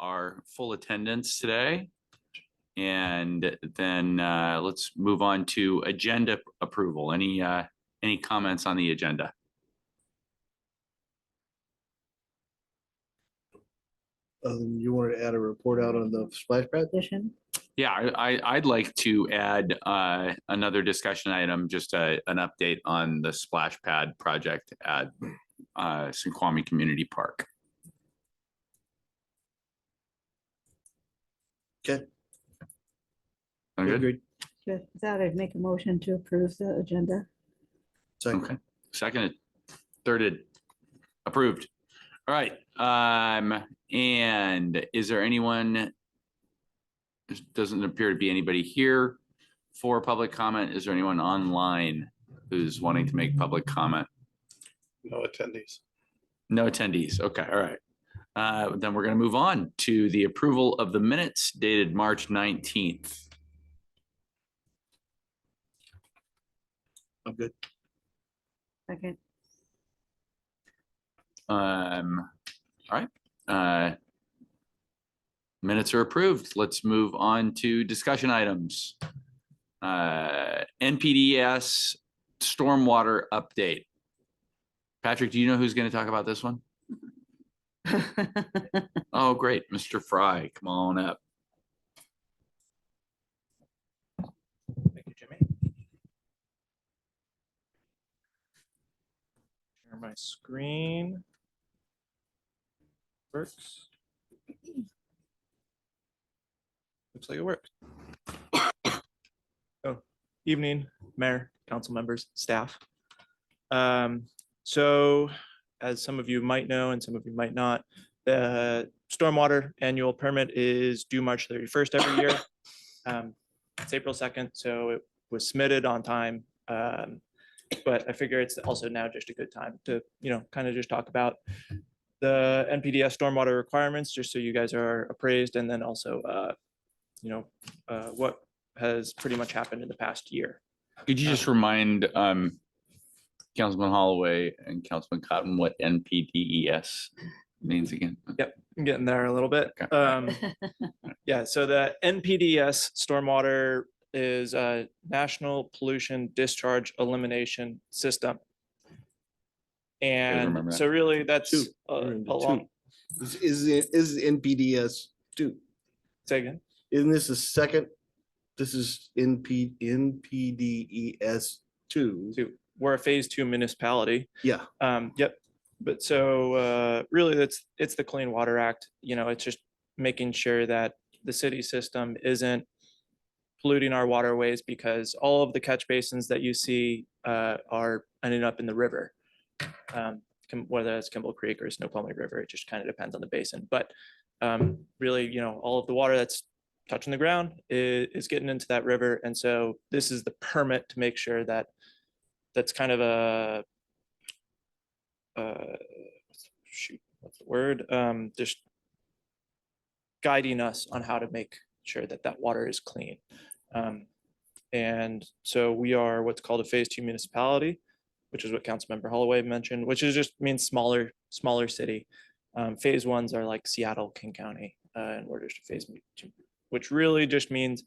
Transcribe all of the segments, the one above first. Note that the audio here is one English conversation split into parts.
our full attendance today. And then let's move on to agenda approval. Any comments on the agenda? You wanted to add a report out on the splash pad? Yeah, I'd like to add another discussion item, just an update on the splash pad project at Snoqualmie Community Park. Okay. Good. With that, I'd make a motion to approve the agenda. Second. Okay. Seconded, thirded, approved. All right. And is there anyone? There doesn't appear to be anybody here for public comment. Is there anyone online who's wanting to make public comment? No attendees. No attendees. Okay. All right. Then we're going to move on to the approval of the minutes dated March 19th. I'm good. Second. All right. Minutes are approved. Let's move on to discussion items. NPDES stormwater update. Patrick, do you know who's going to talk about this one? Oh, great. Mr. Fry, come on up. Thank you, Jimmy. Share my screen. Works. Looks like it works. Oh, evening, Mayor, council members, staff. So as some of you might know and some of you might not, the stormwater annual permit is due March 31st every year. It's April 2nd, so it was submitted on time. But I figure it's also now just a good time to, kind of just talk about the NPDES stormwater requirements, just so you guys are appraised, and then also, what has pretty much happened in the past year. Could you just remind Councilman Holloway and Councilman Cotton what NPDES means again? Yep, I'm getting there a little bit. Okay. Yeah, so the NPDES stormwater is a National Pollution Discharge Elimination System. And so really that's a long. Is NPDES 2? Say again? Isn't this the second? This is NPDES 2. We're a phase 2 municipality. Yeah. Yep. But so really it's the Clean Water Act. It's just making sure that the city system isn't polluting our waterways, because all of the catch basins that you see are ending up in the river. Whether it's Kimball Creek or Snoqualmie River, it just kind of depends on the basin. But really, all of the water that's touching the ground is getting into that river. And so this is the permit to make sure that that's kind of a, what's the word? Just guiding us on how to make sure that that water is clean. And so we are what's called a phase 2 municipality, which is what Councilmember Holloway mentioned, which is just means smaller city. Phase 1s are like Seattle, King County, and we're just a phase 2, which really just means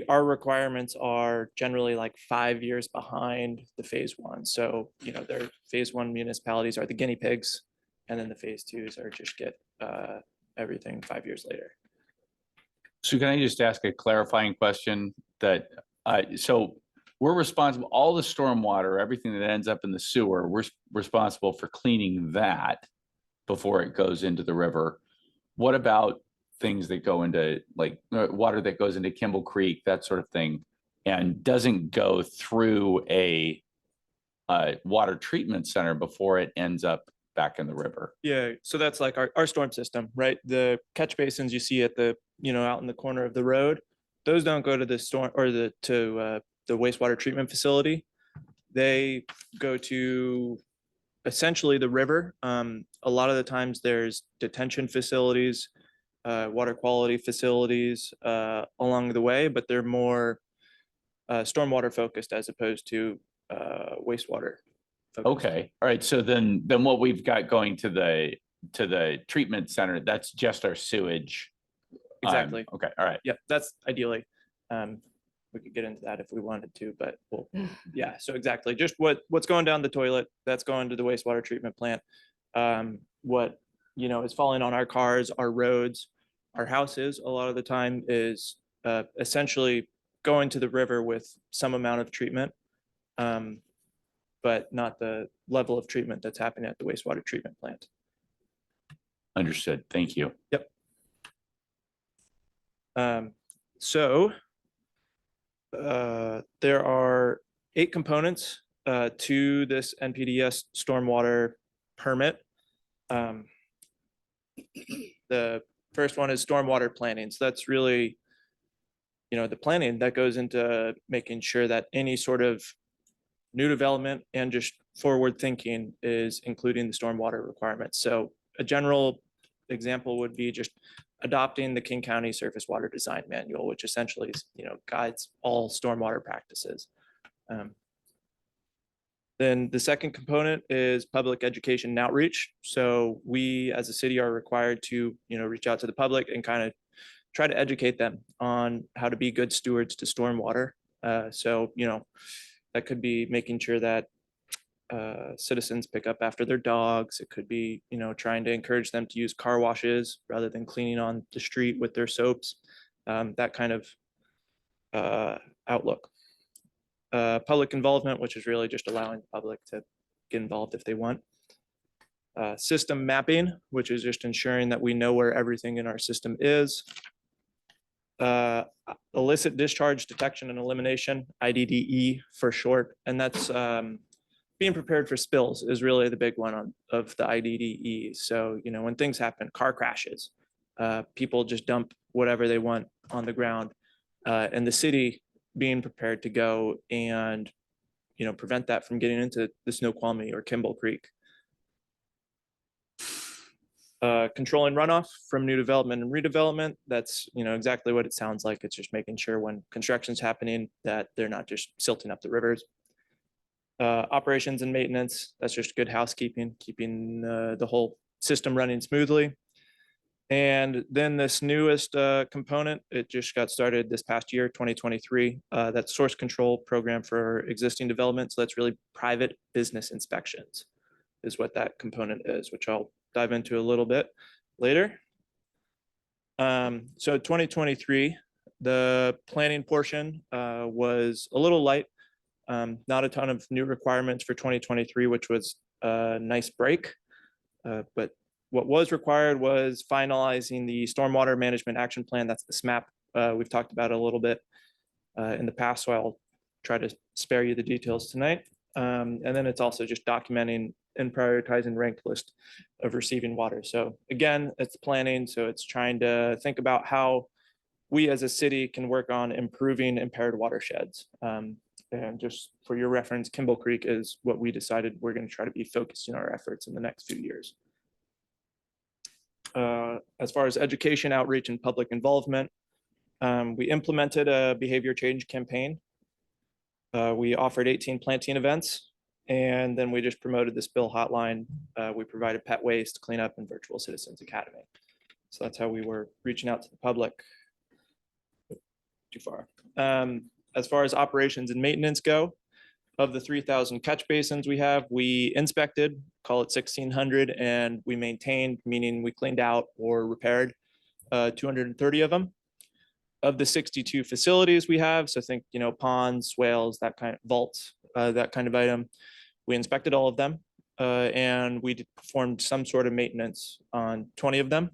our requirements are generally like 5 years behind the phase 1. So, their phase 1 municipalities are the guinea pigs, and then the phase 2s are just get everything 5 years later. So can I just ask a clarifying question that, so we're responsible, all the stormwater, everything that ends up in the sewer, we're responsible for cleaning that before it goes into the river. What about things that go into like water that goes into Kimball Creek, that sort of thing, and doesn't go through a water treatment center before it ends up back in the river? Yeah, so that's like our storm system, right? The catch basins you see at the, out in the corner of the road, those don't go to the storm or the wastewater treatment facility. They go to essentially the river. A lot of the times there's detention facilities, water quality facilities along the way, but they're more stormwater focused as opposed to wastewater focused. Okay, all right. So then what we've got going to the to the treatment center, that's just our sewage. Exactly. Okay, all right. Yep, that's ideally. We could get into that if we wanted to, but well, yeah, so exactly. Just what's going down the toilet, that's going to the wastewater treatment plant. What, is falling on our cars, our roads, our houses, a lot of the time is essentially going to the river with some amount of treatment, but not the level of treatment that's happening at the wastewater treatment plant. Understood. Thank you. Yep. So there are 8 components to this NPDES stormwater permit. The first one is stormwater planning. So that's really, the planning that goes into making sure that any sort of new development and just forward thinking is including the stormwater requirements. So a general example would be just adopting the King County Surface Water Design Manual, which essentially is, guides all stormwater practices. Then the second component is public education and outreach. So we as a city are required to, reach out to the public and kind of try to educate them on how to be good stewards to stormwater. So, that could be making sure that citizens pick up after their dogs. It could be, trying to encourage them to use car washes rather than cleaning on the street with their soaps, that kind of outlook. Public involvement, which is really just allowing the public to get involved if they want. System mapping, which is just ensuring that we know where everything in our system is. Illicit discharge detection and elimination, IDDE for short, and that's being prepared for spills is really the big one of the IDDE. So, when things happen, car crashes, people just dump whatever they want on the ground, and the city being prepared to go and, prevent that from getting into the Snoqualmie or Kimball Creek. Controlling runoff from new development and redevelopment. That's, exactly what it sounds like. It's just making sure when construction's happening that they're not just silting up the rivers. Operations and maintenance, that's just good housekeeping, keeping the whole system running smoothly. And then this newest component, it just got started this past year, 2023. That's source control program for existing development. So that's really private business inspections is what that component is, which I'll dive into a little bit later. So 2023, the planning portion was a little light. Not a ton of new requirements for 2023, which was a nice break. But what was required was finalizing the Stormwater Management Action Plan. That's the SMAP. We've talked about it a little bit in the past, so I'll try to spare you the details tonight. And then it's also just documenting and prioritizing ranked list of receiving water. So again, it's planning. So it's trying to think about how we as a city can work on improving impaired watersheds. And just for your reference, Kimball Creek is what we decided we're going to try to be focusing our efforts in the next few years. As far as education, outreach, and public involvement, we implemented a behavior change campaign. We offered 18 planting events, and then we just promoted the spill hotline. We provided pet waste cleanup and virtual citizens academy. So that's how we were reaching out to the public. Too far. As far as operations and maintenance go, of the 3,000 catch basins we have, we inspected, call it 1,600, and we maintained, meaning we cleaned out or repaired 230 of them. Of the 62 facilities we have, so think, ponds, swales, that kind of vaults, that kind of item, we inspected all of them, and we performed some sort of maintenance on 20 of them.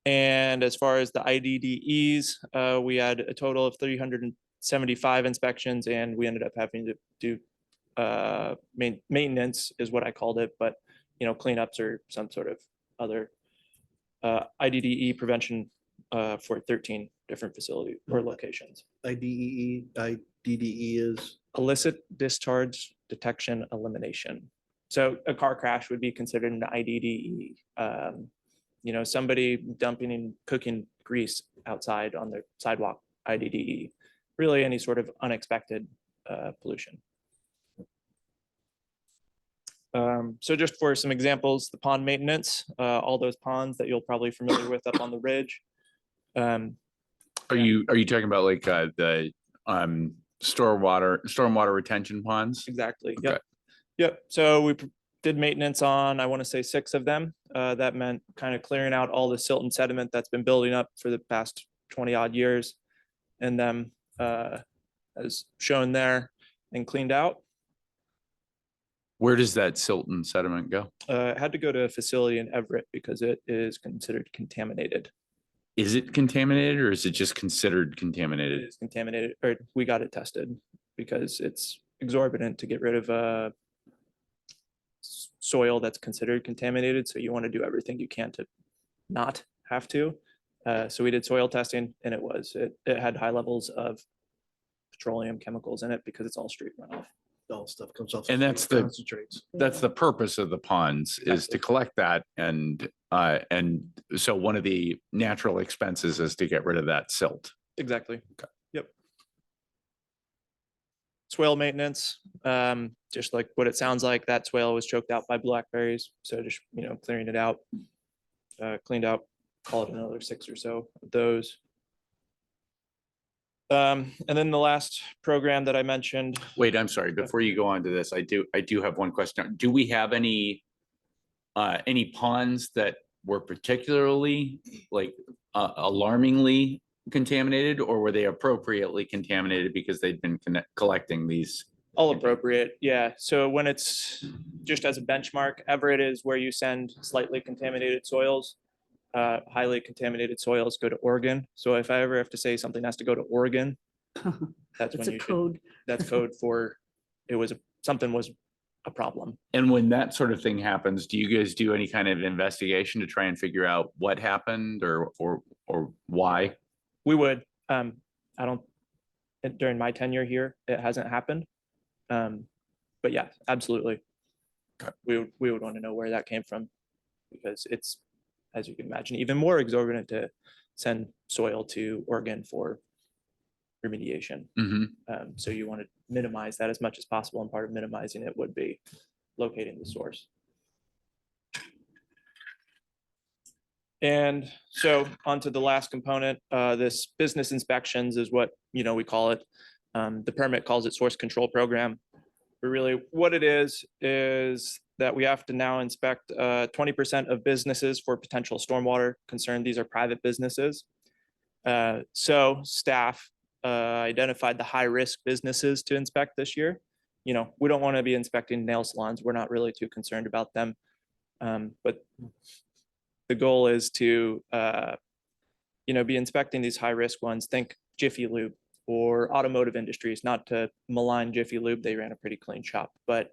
And as far as the IDDEs, we had a total of 375 inspections, and we ended up having to do maintenance is what I called it, but cleanups or some sort of other IDDE prevention for 13 different facilities or locations. IDDE is Illicit discharge detection elimination. So a car crash would be considered an IDDE. Somebody dumping and cooking grease outside on the sidewalk, IDDE. Really any sort of unexpected pollution. So just for some examples, the pond maintenance, all those ponds that you'll probably familiar with up on the ridge. Are you talking about like the stormwater retention ponds? Exactly. Okay. Yep. Yep. So we did maintenance on, I want to say 6 of them. That meant kind of clearing out all the silt and sediment that's been building up for the past 20 odd years. And then as shown there and cleaned out. Where does that silt and sediment go? It had to go to a facility in Everett because it is considered contaminated. Is it contaminated or is it just considered It contaminated? is contaminated, or we got it tested because it's exorbitant to get rid of soil that's considered contaminated. So you want to do everything you can to not have to. So we did soil testing and it had high levels of petroleum chemicals in it because it's all street runoff. All stuff comes off. And the that's the- concentrates. That's the purpose of the ponds, is to collect that, and so one of the natural expenses is to get rid of that silt. Exactly. Yep. Swale maintenance, just like what it sounds like, that swale was choked out by blackberries. So just, clearing it out, cleaned out, call it another 6 or so of those. And then the last program that I mentioned, Wait, I'm sorry, before you go on to this, I do have one question. Do we have any ponds that were particularly like alarmingly contaminated, or were they appropriately contaminated because they'd been collecting these? all appropriate, yeah. So when it's just as a benchmark, Everett is where you send slightly contaminated soils. Highly contaminated soils go to Oregon. So if I ever have to say something has to go to Oregon, that's It's when a you should, code. that's code for, something was a problem. And when that sort of thing happens, do you guys do any kind of investigation to try and figure out what happened or why? We would, I don't, during my tenure here, it hasn't happened. But yeah, absolutely. Okay. We would want to know where that came from because it's, as you can imagine, even more exorbitant to send soil to Oregon for remediation. Mhm. So you want to minimize that as much as possible, and part of minimizing it would be locating the source. And so onto the last component, this business inspections is what, we call it. The permit calls it source control program. But really what it is that we have to now inspect 20% of businesses for potential stormwater concern. These are private businesses. So staff identified the high risk businesses to inspect this year. We don't want to be inspecting nail salons. We're not really too concerned about them. But the goal is to, be inspecting these high risk ones. Think Jiffy Lube or automotive industries, not to malign Jiffy Lube. They ran a pretty clean shop, but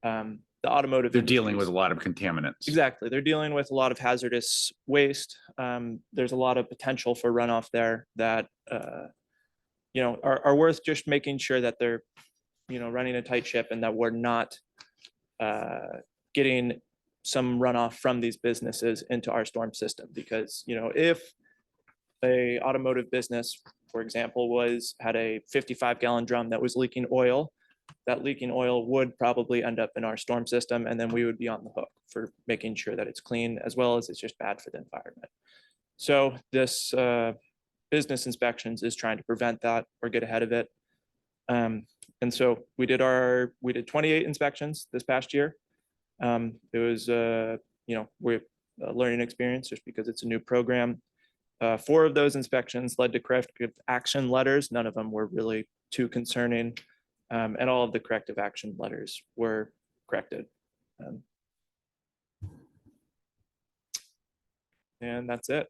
the automotive. They're dealing with industries- a lot of contaminants. Exactly. They're dealing with a lot of hazardous waste. There's a lot of potential for runoff there that, are worth just making sure that they're, running a tight ship and that we're not getting some runoff from these businesses into our storm system. Because, if a automotive business, for example, had a 55-gallon drum that was leaking oil, that leaking oil would probably end up in our storm system, and then we would be on the hook for making sure that it's clean, as well as it's just bad for the environment. So this business inspections is trying to prevent that or get ahead of it. And so we did 28 inspections this past year. It was, we're a learning experience just because it's a new program. 4 of those inspections led to corrective action letters. None of them were really too concerning. And all of the corrective action letters were corrected. And that's it.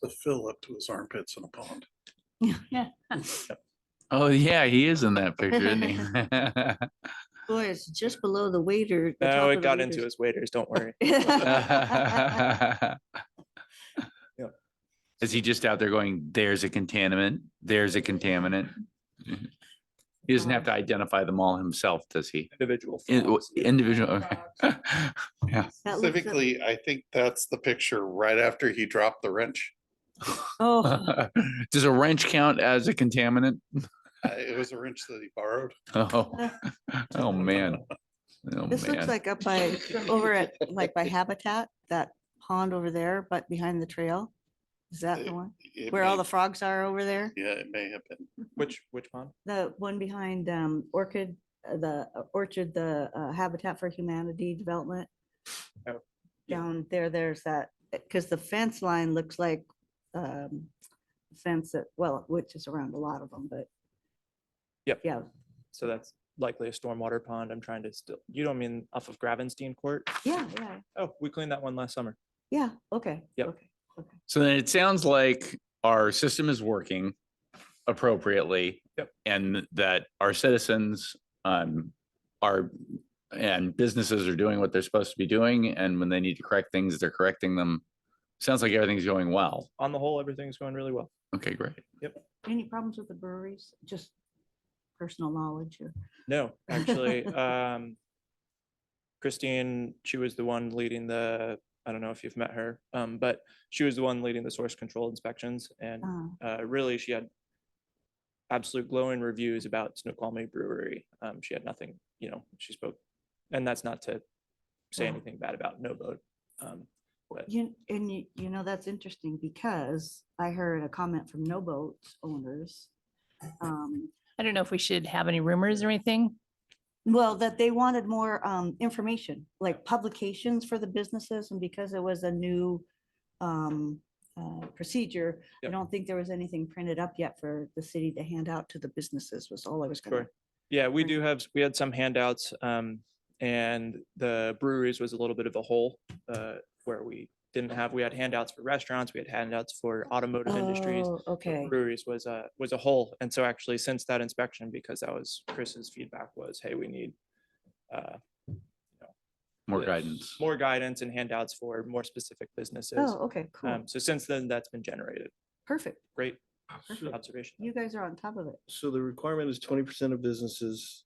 The fill up to his armpits in a pond. Yeah. Oh, yeah, he is in that picture, isn't he? Boy, it's just below the waiter. the No, top it of the got into waiters. his waiters, don't worry. Is he just out there going, there's a contaminant, there's a contaminant? He doesn't have to identify them all himself, does he? Individual. forms. Individual, okay. Yeah. That looks like- Specifically, I think that's the picture right after he dropped the wrench. Oh, Does a wrench count as a contaminant? It was a wrench that he borrowed. Oh, oh, man. Oh, This looks man. like up by, over at, like by Habitat, that pond over there, but behind the trail. Is that the one? It Where all may- the frogs are over there? Yeah, it may have been. Which pond? The one behind Orchid, the Orchard, the Habitat for Humanity Development. Oh, yeah. Down there, there's that, because the fence line looks like fence that, well, which is around a lot of them, but. Yep. Yeah, So that's likely a stormwater pond. I'm trying to still, you don't mean off of Gravenstein Court? yeah, Oh, we cleaned that one last summer. yeah, okay. Yep. Okay. So then it sounds like our system is working appropriately. Yep. And that our citizens are, and businesses are doing what they're supposed to be doing. And when they need to correct things, they're correcting them. Sounds like everything's going well. On the whole, everything's going really well. Okay, great. Any problems with the breweries? Just personal knowledge or? No, actually, Christine, she was the one leading the, I don't know if you've met her, but she was the one leading the source control inspections, and really she had absolute glowing reviews about Snoqualmie Brewery. She had nothing, she spoke, and that's not to say anything bad about No Boat. But You know, that's interesting because I heard a comment from No Boat owners. I don't know if we should have any rumors or anything. Well, that they wanted more information, like publications for the businesses, and because it was a new procedure, I Yep. don't think there was anything printed up yet for the city to hand out to the businesses, was all I was gonna. Sure. Yeah, we Right. do have, we had some handouts, and the breweries was a little bit of a hole, where we had handouts for restaurants, we had handouts for automotive industries. Oh, okay. Breweries was a whole. And so actually since that inspection, because that was Chris's feedback was, hey, we need More this- guidance. more guidance and handouts for more specific businesses. Oh, okay, cool. So since then, that's been generated. Perfect. Great So- observation. You guys are on top of it. So the requirement is 20% of businesses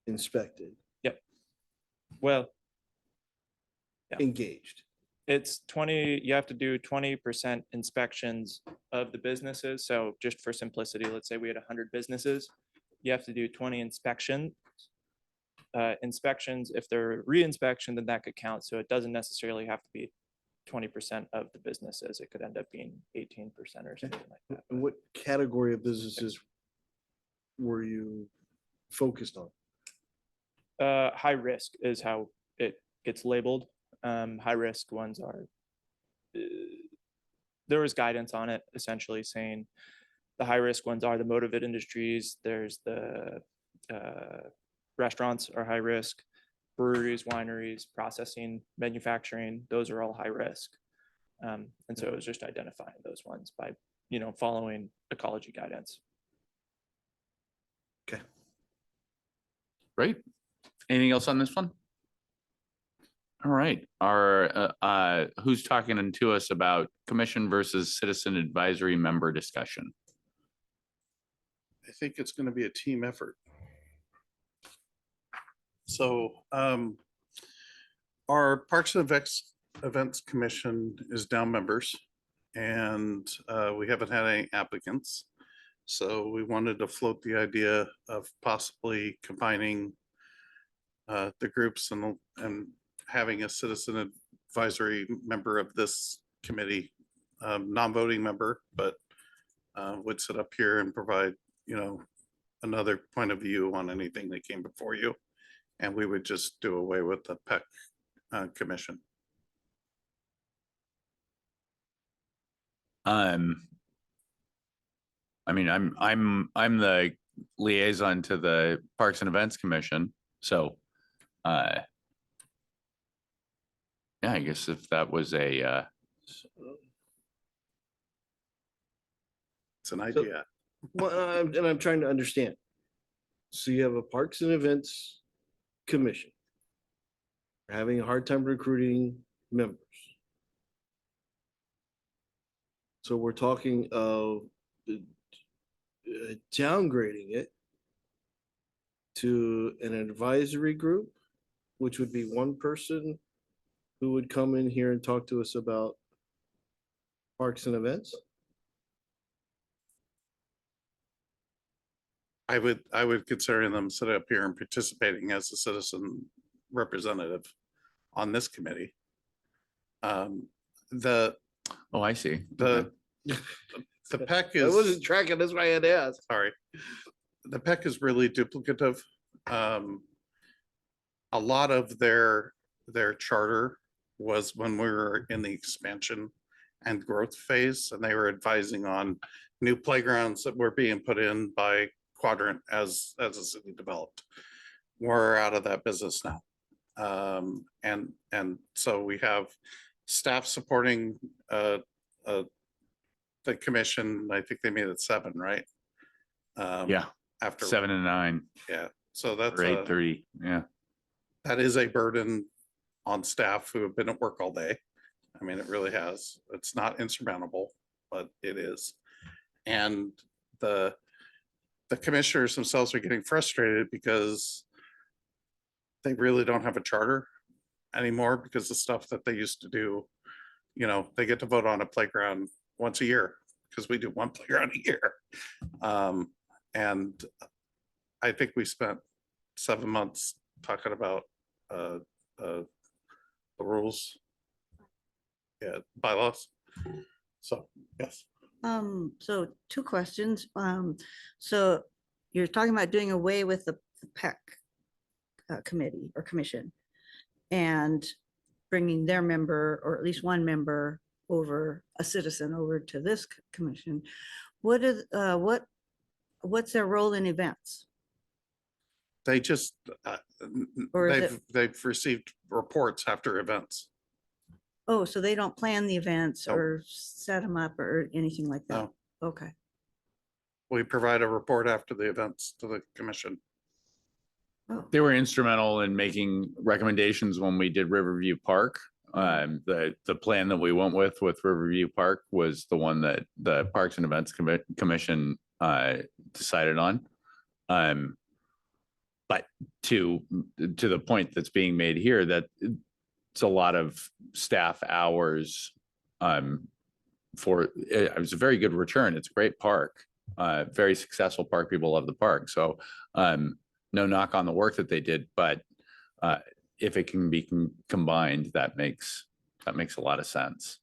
inspected, Well, Yeah. engaged. it's 20, you have to do 20% inspections of the businesses. So just for simplicity, let's say we had 100 businesses, you have to do 20 inspections. Inspections, if they're re-inspection, then that could count. So it doesn't necessarily have to be 20% of the businesses. It could end up being 18% or something like that. And what category of businesses were you focused on? High risk is how it gets labeled. High risk ones are, there was guidance on it essentially saying the high risk ones are the motivated industries. There's the restaurants are high risk, breweries, wineries, processing, manufacturing, those are all high risk. And so it was just identifying those ones by, following ecology guidance. Okay. Great. Anything else on this one? All right. Who's talking to us about commission versus citizen advisory member discussion? I think it's going to be a team effort. So our Parks and Events Commission is down members, and we haven't had any applicants. So we wanted to float the idea of possibly combining the groups and having a citizen advisory member of this committee, non-voting member, but would sit up here and provide, another point of view on anything that came before you. And we would just do away with the PEC commission. I mean, I'm the liaison to the Parks and Events Commission, so yeah, I guess if that was a It's an idea. Well, and I'm trying to understand. So you have a Parks and Events Commission. We're having a hard time recruiting members. So we're talking of downgrading it to an advisory group, which would be one person who would come in here and talk to us about parks and events. I would consider them sitting up here and participating as a citizen representative on this committee. The, Oh, I see. the, the PEC I wasn't is, tracking, that's why I had to ask. sorry, the PEC is really duplicative. A lot of their charter was when we were in the expansion and growth phase, and they were advising on new playgrounds that were being put in by Quadrant as the city developed. We're out of that business now. And so we have staff supporting the commission. I think they made it 7, right? Yeah, After 7 and 9 Yeah, so that's or 8:30. Yeah. that is a burden on staff who have been at work all day. I mean, it really has. It's not insurmountable, but it is. And the commissioners themselves are getting frustrated because they really don't have a charter anymore, because the stuff that they used to do, you know, they get to vote on a playground once a year because we do one playground a year. And I think we spent 7 months talking about the rules. Yeah, bylaws. So, yes. So 2 questions. So you're talking about doing away with the PEC committee or commission and bringing their member, or at least one member over, a citizen over to this commission. What's their role in events? They just, Or is they've received reports after events. Oh, so they don't plan the events Nope. or set them up or anything like that? No, Okay. we provide a report after the events to the commission. Oh, They were instrumental in making recommendations when we did Riverview Park. The plan that we went with Riverview Park was the one that the Parks and Events Commission decided on. But to the point that's being made here, that it's a lot of staff hours for, it was a very good return. It's a great park, very successful park. People love the park. So no knock on the work that they did, but if it can be combined, that makes a lot of sense.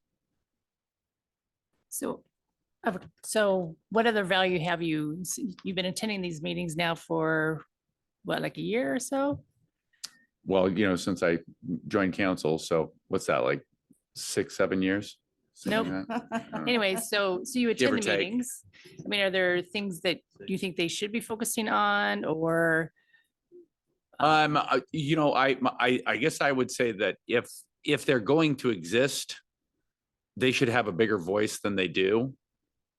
So, so what other value have you, you've been attending these meetings now for what, like a year or so? Well, you know, since I joined council, so what's that, like 6, 7 years? Something Nope. like that? Anyways, so you Give or attend the take. meetings. I mean, are there things that you think they should be focusing on, or? You know, I guess I would say that if they're going to exist, they should have a bigger voice than they do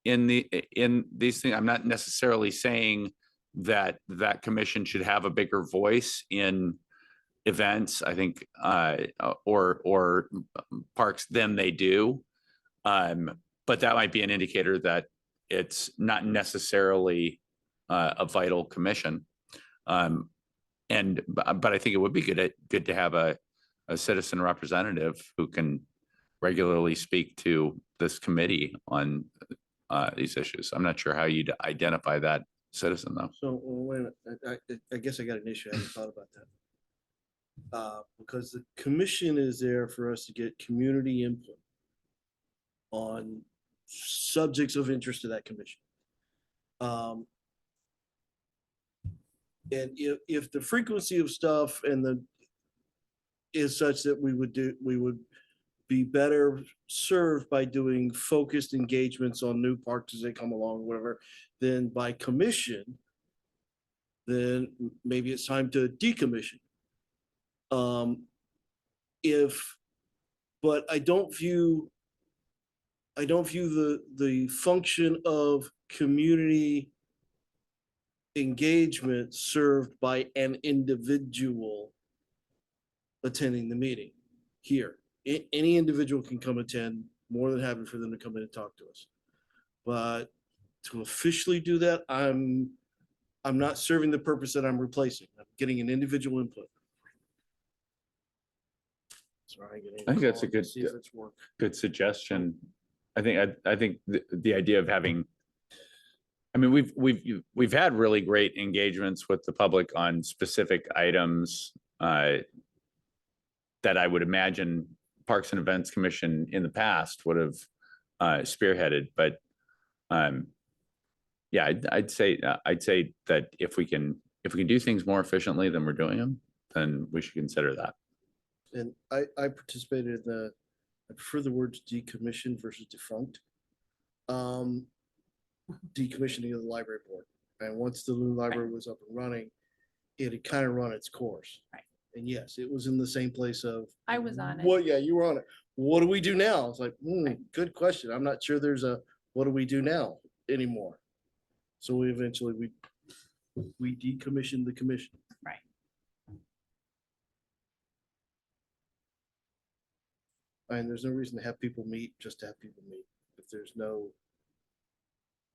in these things. I'm not necessarily saying that commission should have a bigger voice in events, I think, or parks than they do. But that might be an indicator that it's not necessarily a vital commission. But I think it would be good to have a citizen representative who can regularly speak to this committee on these issues. I'm not sure how you'd identify that citizen, though. So, wait a minute, I guess I got an issue. I hadn't thought about that. Because the commission is there for us to get community input on subjects of interest to that commission. And if the frequency of stuff and is such that we would be better served by doing focused engagements on new parks as they come along, whatever, than by commission, then maybe it's time to decommission. But I don't view the function of community engagement served by an individual attending the meeting here. Any individual can come attend, more than happy for them to come in and talk to us. But to officially do that, I'm not serving the purpose that I'm replacing. I'm getting an individual input. Sorry, I think that's a good- see if it's work. Good suggestion. I think the idea of having I mean, we've had really great engagements with the public on specific items that I would imagine Parks and Events Commission in the past would have spearheaded, but yeah, I'd say that if we can do things more efficiently than we're doing them, then we should consider that. And I participated in I prefer the words decommission versus defunct. Decommissioning of the library board. And once the new library was up and running, it had kind of run its course. Right. And yes, it was in the same place of. I was on it. Well, yeah, you were on it. What do we do now? It's like, Right. good question. I'm not sure there's a, what do we do now anymore? So we eventually, we decommissioned the commission. Right. And there's no reason to have people meet just to have people meet. If there's no,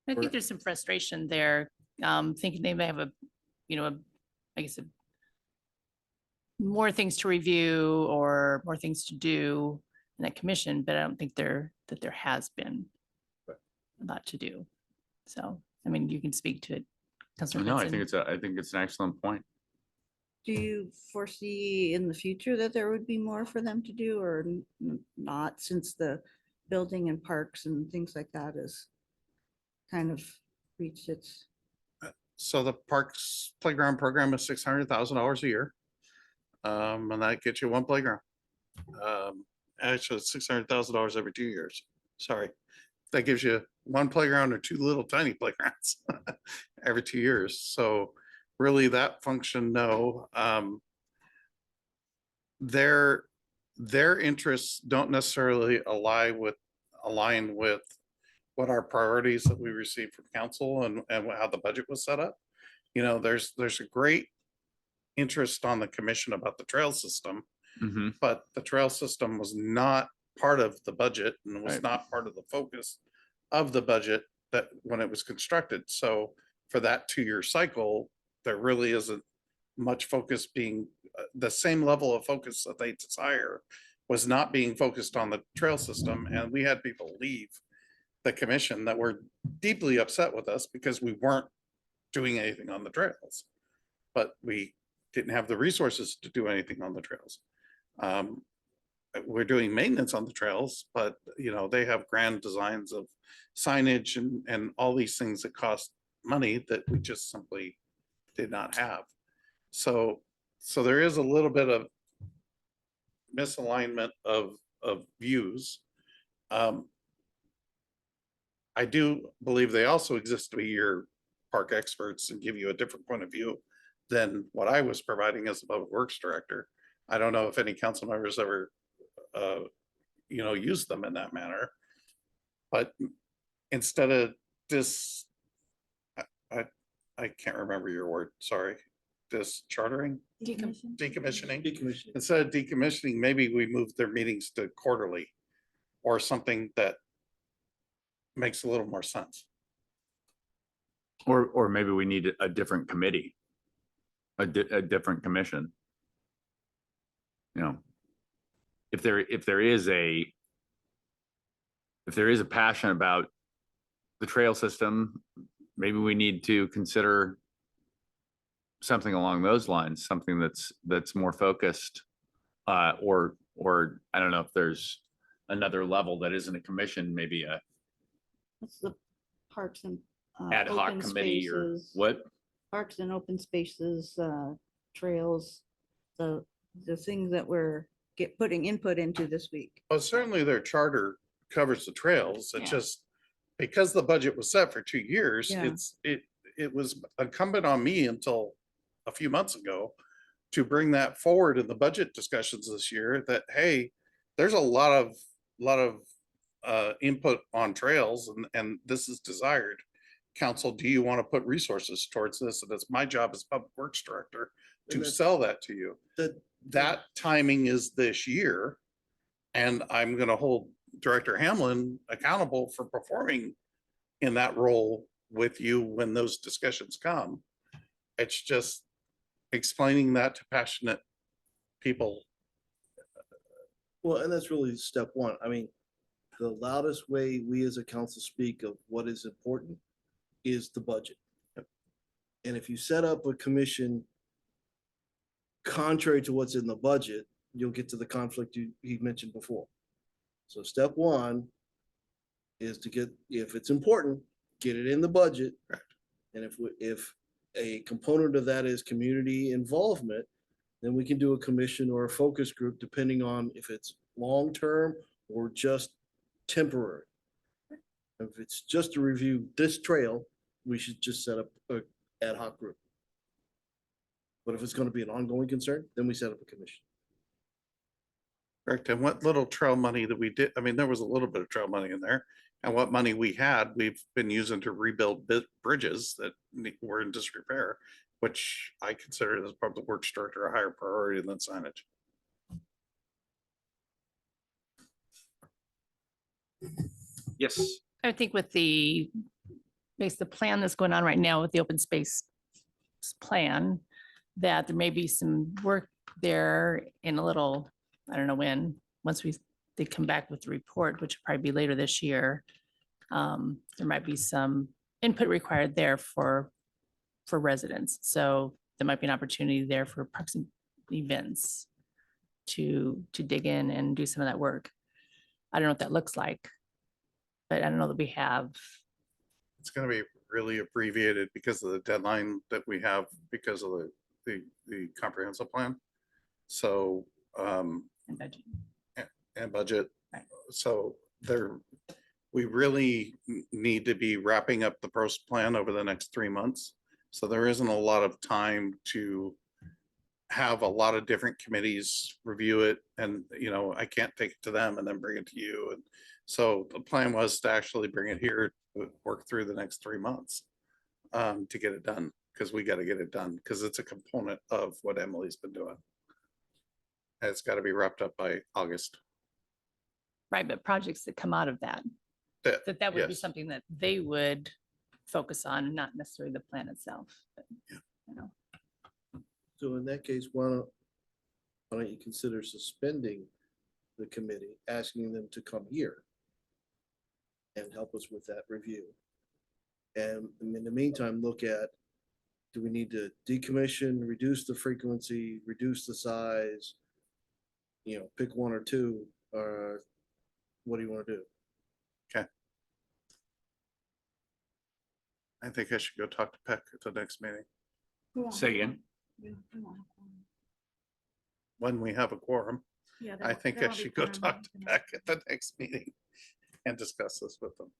I Or- think there's some frustration there, thinking they may have I guess, more things to review or more things to do in that commission, but I don't think there has been Right. a lot to do. So, I mean, you can speak to it. Councilor No, I Vincent. think it's an excellent point. Do you foresee in the future that there would be more for them to do or not, since the building and parks and things like that is kind of reached its, So the Parks Playground program is $600,000 a year. And that gets you one playground. Actually, it's $600,000 every 2 years. Sorry. That gives you one playground or two little tiny playgrounds every 2 years. So really that function, no. Their interests don't necessarily align with what our priorities that we received from council and how the budget was set up. You know, there's a great interest on the commission about the trail system, Mhm. but the trail system was not part of the budget and was Right. not part of the focus of the budget that when it was constructed. So for that 2-year cycle, there really isn't much focus being, the same level of focus that they desire was not being focused on the trail system. And we had people leave the commission that were deeply upset with us because we weren't doing anything on the trails. But we didn't have the resources to do anything on the trails. We're doing maintenance on the trails, but you know, they have grand designs of signage and all these things that cost money that we just simply did not have. So there is a little bit of misalignment of views. I do believe they also exist to be your park experts and give you a different point of view than what I was providing as a public works director. I don't know if any council members ever, use them in that manner. But instead of this, I can't remember your word, sorry, chartering, decommissioning. Decommissioning. Instead of decommissioning, maybe we move their meetings to quarterly or something that makes a little more sense. Or maybe we need a different committee, a different commission. You know, if there is a passion about the trail system, maybe we need to consider something along those lines, something that's more focused, or I don't know if there's another level that isn't a commission, maybe a what's the parks and ad hoc open committee or spaces, what? parks and open spaces, trails, the things that we're putting input into this week. Well, certainly their charter covers the trails. It Yeah. just, because the budget was set for 2 years, Yeah. it was incumbent on me until a few months ago to bring that forward in the budget discussions this year that, hey, there's a lot of input on trails and this is desired. Council, do you want to put resources towards this? And it's my job as public works director to And that's- sell that to you. That timing is this year. And I'm going to hold Director Hamlin accountable for performing in that role with you when those discussions come. It's just explaining that to passionate people. Well, and that's really step one. I mean, the loudest way we as a council speak of what is important is the budget. And if you set up a commission contrary to what's in the budget, you'll get to the conflict he mentioned before. So step one is to get, if it's important, get it in the budget. And if a component of that is community involvement, then we can do a commission or a focus group, depending on if it's long-term or just temporary. If it's just to review this trail, we should just set up an ad hoc group. But if it's going to be an ongoing concern, then we set up a commission. Correct. And what little trail money that we did, I mean, there was a little bit of trail money in there. And what money we had, we've been using to rebuild bridges that were in disrepair, which I consider as part of the work structure a higher priority than signage. Yes. I think with the plan that's going on right now with the open space plan, that there may be some work there in a little, I don't know when, once they come back with the report, which will probably be later this year. There might be some input required there for residents. So there might be an opportunity there for parks and events to dig in and do some of that work. I don't know what that looks like, but I don't know that we have. It's going to be really abbreviated because of the deadline that we have because of the comprehensive plan. So, and budget. and budget. Right. So we really need to be wrapping up the pros plan over the next 3 months. So there isn't a lot of time to have a lot of different committees review it. And, you know, I can't take it to them and then bring it to you. And so the plan was to actually bring it here, work through the next 3 months to get it done, because we got to get it done, because it's a component of what Emily's been doing. And it's got to be wrapped up by August. Right, but projects that come out of that would be yes. something that they would focus on, not necessarily the plan itself. But, you know. So in that case, why don't you consider suspending the committee, asking them to come here and help us with that review? And in the meantime, look at, do we need to decommission, reduce the frequency, reduce the size? You know, pick one or two, or what do you want to do? Okay. I think I should go talk to Peck at the next meeting Say again. when we have a quorum. Yeah, I think I should go talk to Peck at the next meeting and discuss this with them.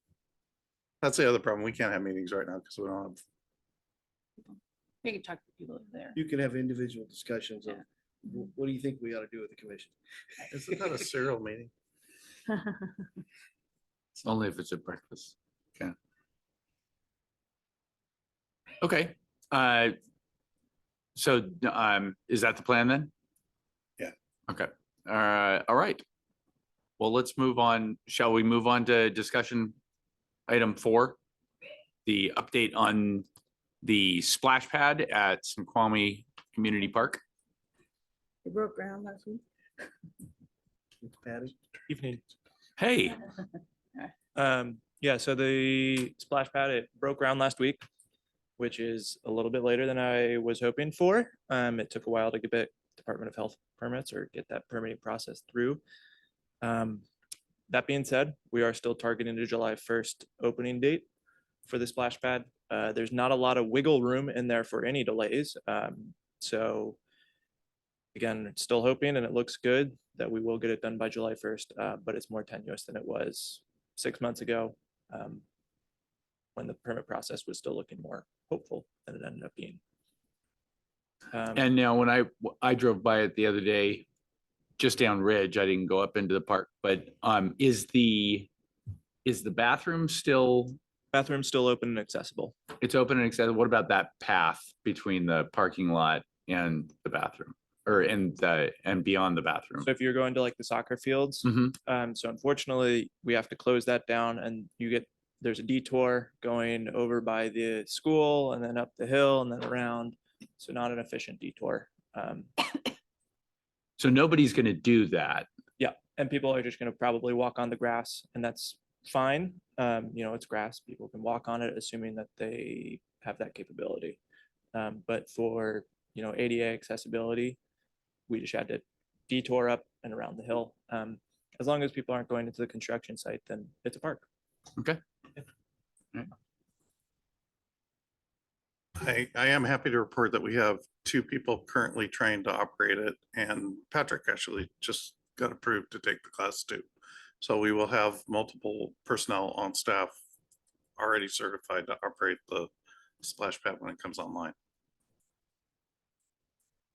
That's the other problem. We can't have meetings right now because we don't have. We can talk to people over there. You can have individual discussions of, Yeah. what do you think we ought to do with the commission? Isn't that a serial meeting? Only if it's at breakfast. Okay. Okay. So is that the plan then? Yeah. Okay. All right. Well, let's move on. Shall we move on to discussion item 4? The update on the splash pad at Snoqualmie Community Park. It broke ground last week. Patty? Evening. Hey, Yeah, so the splash pad, it broke ground last week, which is a little bit later than I was hoping for. It took a while to get Department of Health permits or get that permitting process through. That being said, we are still targeting the July 1st opening date for the splash pad. There's not a lot of wiggle room in there for any delays. So again, still hoping, and it looks good that we will get it done by July 1st, but it's more tenuous than it was 6 months ago, when the permit process was still looking more hopeful than it ended up being. and now when I drove by it the other day, just down Ridge, I didn't go up into the park, but is the bathroom still? Bathroom's still open and accessible. It's open and accessible. What about that path between the parking lot and the bathroom, or and beyond the bathroom? So if you're going to like the soccer fields, Mhm. so unfortunately we have to close that down, and there's a detour going over by the school and then up the hill and then around. So not an efficient detour. So nobody's going to do that. Yeah, and people are just going to probably walk on the grass, and that's fine. It's grass, people can walk on it, assuming that they have that capability. But for, ADA accessibility, we just had to detour up and around the hill. As long as people aren't going into the construction site, then it's a park. Okay. I am happy to report that we have 2 people currently trained to operate it, and Patrick actually just got approved to take the class too. So we will have multiple personnel on staff already certified to operate the splash pad when it comes online.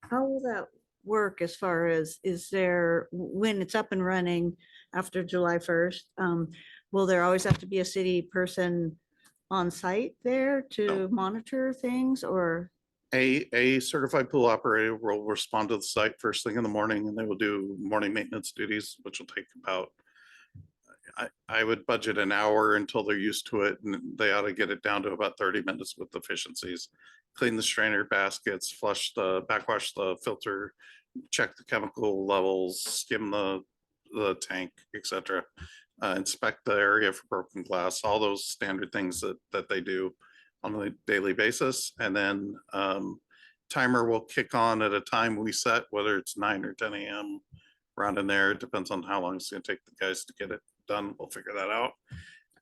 How will that work as far as, is there, when it's up and running after July 1st, will there always have to be a city person on site there to monitor things, or? A certified pool operator will respond to the site first thing in the morning, and they will do morning maintenance duties, which will take about, I would budget an hour until they're used to it, and they ought to get it down to about 30 minutes with efficiencies. Clean the strainer baskets, backwash the filter, check the chemical levels, skim the tank, etc. Inspect the area for broken glass, all those standard things that they do on a daily basis. And then timer will kick on at a time we set, whether it's 9 or 10 a.m. around in there. It depends on how long it's going to take the guys to get it done. We'll figure that out.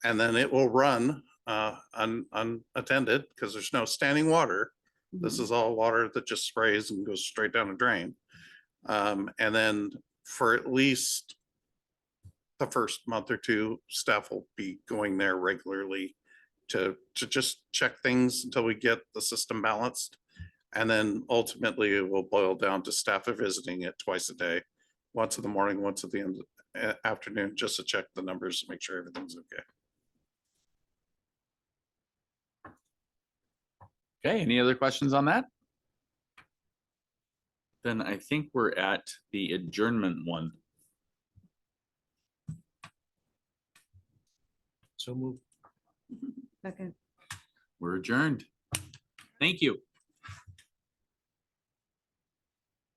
And then it will run unattended because there's no standing water. This is all water that just sprays and goes straight down a drain. And then for at least the first month or 2, staff will be going there regularly to just check things until we get the system balanced. And then ultimately it will boil down to staff are visiting it twice a day, once in the morning, once at the end of the afternoon, just to check the numbers to make sure everything's okay. Okay, any other questions on that? Then I think we're at the adjournment one. So move. Second. We're adjourned. Thank you.